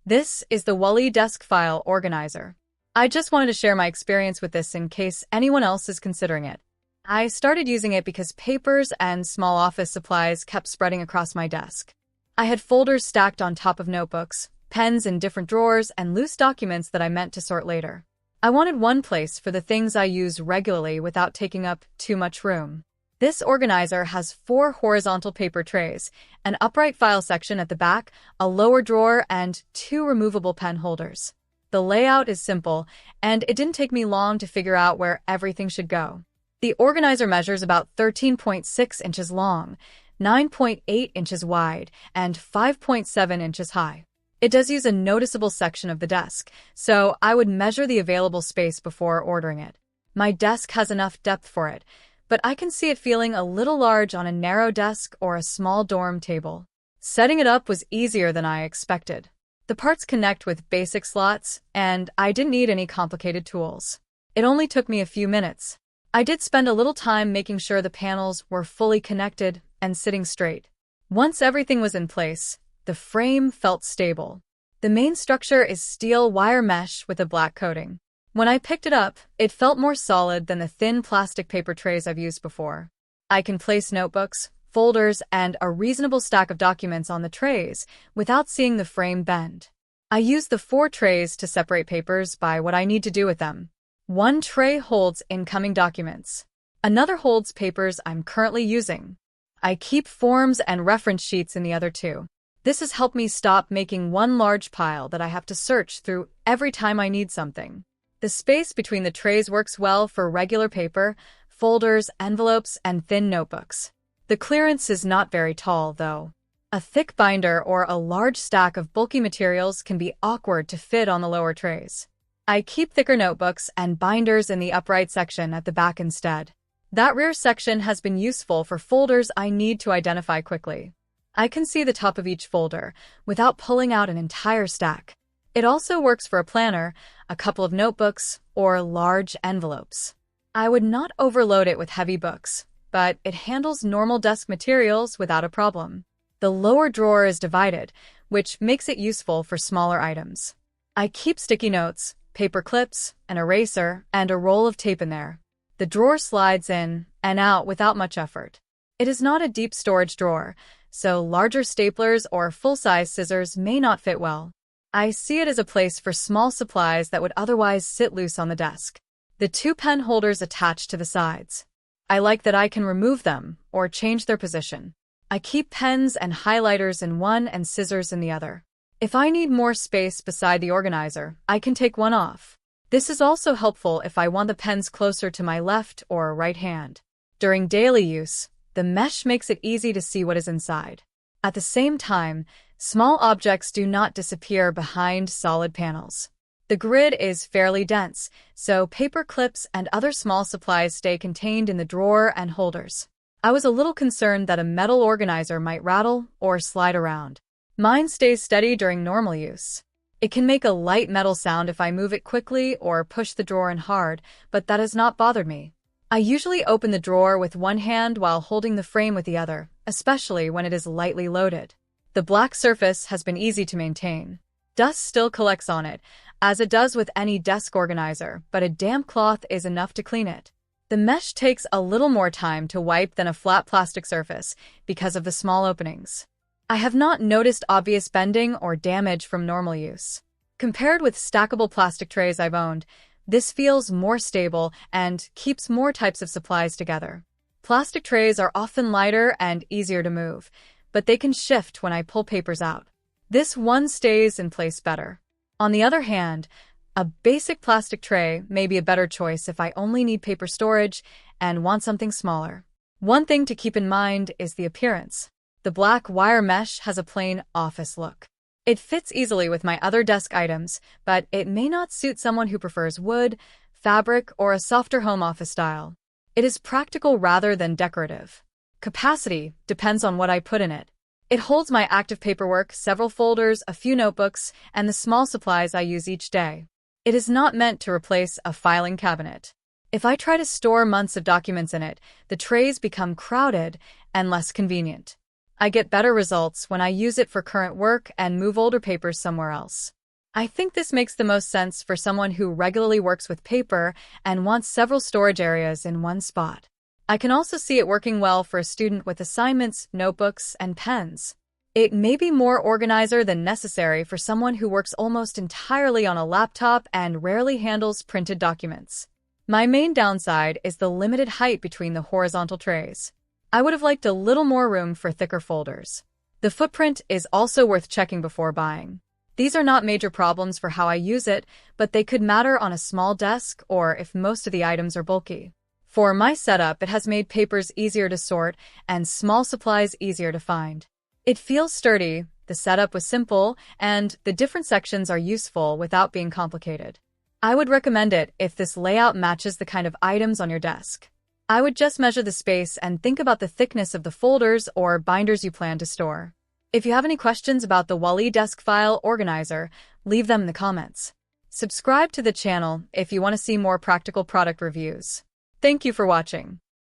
This is the WALI desk file organizer. I just wanted to share my experience with this in case anyone else is considering it. I started using it because papers and small office supplies kept spreading across my desk. I had folders stacked on top of notebooks, pens in different drawers, and loose documents that I meant to sort later. I wanted one place for the things I use regularly without taking up too much room. This organizer has 4 horizontal paper trays, an upright file section at the back, a lower drawer, and 2 removable pen holders. The layout is simple, and it didn't take me long to figure out where everything should go. The organizer measures about 13.6 inches long, 9.8 inches wide, and 5.7 inches high. It does use a noticeable section of the desk, so I would measure the available space before ordering it. My desk has enough depth for it, but I can see it feeling a little large on a narrow desk or a small dorm table. Setting it up was easier than I expected. The parts connect with basic slots, and I didn't need any complicated tools. It only took me a few minutes. I did spend a little time making sure the panels were fully connected and sitting straight. Once everything was in place, the frame felt stable. The main structure is steel wire mesh with a black coating. When I picked it up, it felt more solid than the thin plastic paper trays I've used before. I can place notebooks, folders, and a reasonable stack of documents on the trays without seeing the frame bend. I use the 4 trays to separate papers by what I need to do with them. One tray holds incoming documents. Another holds papers I'm currently using. I keep forms and reference sheets in the other 2. This has helped me stop making one large pile that I have to search through every time I need something. The space between the trays works well for regular paper, folders, envelopes, and thin notebooks. The clearance is not very tall, though. A thick binder or a large stack of bulky materials can be awkward to fit on the lower trays. I keep thicker notebooks and binders in the upright section at the back instead. That rear section has been useful for folders I need to identify quickly. I can see the top of each folder without pulling out an entire stack. It also works for a planner, a couple of notebooks, or large envelopes. I would not overload it with heavy books, but it handles normal desk materials without a problem. The lower drawer is divided, which makes it useful for smaller items. I keep sticky notes, paper clips, an eraser, and a roll of tape in there. The drawer slides in and out without much effort. It is not a deep storage drawer, so larger staplers or full-size scissors may not fit well. I see it as a place for small supplies that would otherwise sit loose on the desk. The 2 pen holders attach to the sides. I like that I can remove them or change their position. I keep pens and highlighters in one and scissors in the other. If I need more space beside the organizer, I can take one off. This is also helpful if I want the pens closer to my left or right hand. During daily use, the mesh makes it easy to see what is inside. At the same time, small objects do not disappear behind solid panels. The grid is fairly dense, so paper clips and other small supplies stay contained in the drawer and holders. I was a little concerned that a metal organizer might rattle or slide around. Mine stays steady during normal use. It can make a light metal sound if I move it quickly or push the drawer in hard, but that has not bothered me. I usually open the drawer with one hand while holding the frame with the other, especially when it is lightly loaded. The black surface has been easy to maintain. Dust still collects on it, as it does with any desk organizer, but a damp cloth is enough to clean it. The mesh takes a little more time to wipe than a flat plastic surface because of the small openings. I have not noticed obvious bending or damage from normal use. Compared with stackable plastic trays I've owned, this feels more stable and keeps more types of supplies together. Plastic trays are often lighter and easier to move, but they can shift when I pull papers out. This one stays in place better. On the other hand, a basic plastic tray may be a better choice if I only need paper storage and want something smaller. One thing to keep in mind is the appearance. The black wire mesh has a plain office look. It fits easily with my other desk items, but it may not suit someone who prefers wood, fabric, or a softer home office style. It is practical rather than decorative. Capacity depends on what I put in it. It holds my active paperwork, several folders, a few notebooks, and the small supplies I use each day. It is not meant to replace a filing cabinet. If I try to store months of documents in it, the trays become crowded and less convenient. I get better results when I use it for current work and move older papers somewhere else. I think this makes the most sense for someone who regularly works with paper and wants several storage areas in one spot. I can also see it working well for a student with assignments, notebooks, and pens. It may be more organizer than necessary for someone who works almost entirely on a laptop and rarely handles printed documents. My main downside is the limited height between the horizontal trays. I would have liked a little more room for thicker folders. The footprint is also worth checking before buying. These are not major problems for how I use it, but they could matter on a small desk or if most of the items are bulky. For my setup, it has made papers easier to sort and small supplies easier to find. It feels sturdy, the setup was simple, and the different sections are useful without being complicated. I would recommend it if this layout matches the kind of items on your desk. I would just measure the space and think about the thickness of the folders or binders you plan to store. If you have any questions about the WALI desk file organizer, leave them in the comments. Subscribe to the channel if you want to see more practical product reviews. Thank you for watching.